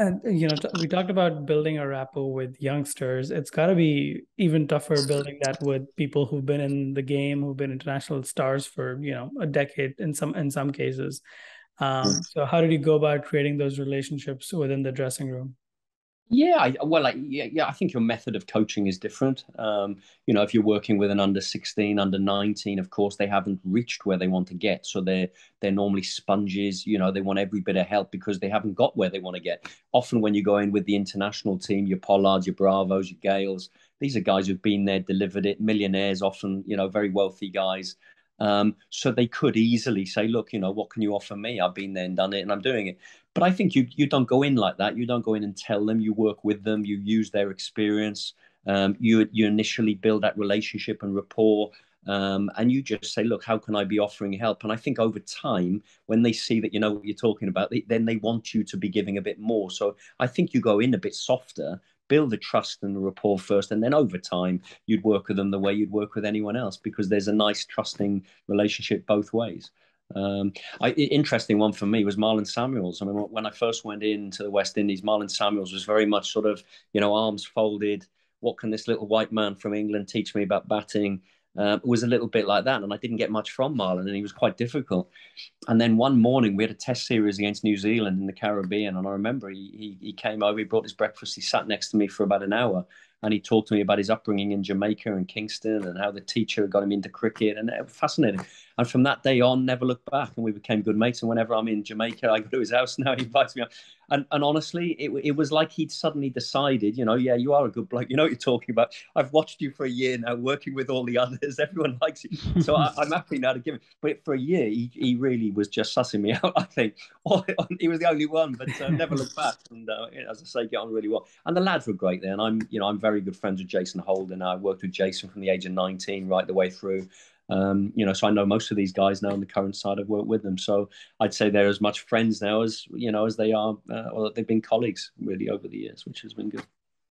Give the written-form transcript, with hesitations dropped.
And we talked about building a rapport with youngsters. It's got to be even tougher building that with people who've been in the game, who've been international stars for a decade in some cases. So how did you go about creating those relationships within the dressing room? Yeah, yeah, I think your method of coaching is different. If you're working with an under 16, under 19, of course, they haven't reached where they want to get. So they're normally sponges. They want every bit of help because they haven't got where they want to get. Often when you go in with the international team, your Pollards, your Bravos, your Gales, these are guys who've been there, delivered it, millionaires, often, very wealthy guys. So they could easily say, look, what can you offer me? I've been there and done it and I'm doing it. But I think you don't go in like that. You don't go in and tell them. You work with them. You use their experience. You initially build that relationship and rapport, and you just say, "Look, how can I be offering help?" And I think over time, when they see that you know what you're talking about, then they want you to be giving a bit more. So I think you go in a bit softer, build the trust and the rapport first, and then over time, you'd work with them the way you'd work with anyone else because there's a nice, trusting relationship both ways. Um, Interesting one for me was Marlon Samuels. I mean, when I first went into the West Indies, Marlon Samuels was very much sort of, arms folded. What can this little white man from England teach me about batting? It was a little bit like that, and I didn't get much from Marlon, and he was quite difficult. And then one morning we had a test series against New Zealand in the Caribbean, and I remember he came over, he brought his breakfast, he sat next to me for about an hour, and he talked to me about his upbringing in Jamaica and Kingston and how the teacher got him into cricket, and it was fascinating. And from that day on, never looked back, and we became good mates. And whenever I'm in Jamaica, I go to his house now. He invites me up, and honestly, it was like he'd suddenly decided, yeah, you are a good bloke. You know what you're talking about. I've watched you for a year now, working with all the others. Everyone likes you, so I'm happy now to give it. But for a year, he really was just sussing me out. I think he was the only one, but never looked back. And as I say, get on really well. And the lads were great there. And I'm very good friends with Jason Holden. I worked with Jason from the age of 19 right the way through. So I know most of these guys now on the current side. I've worked with them, so I'd say they're as much friends now as they are, or they've been colleagues really over the years, which has been good.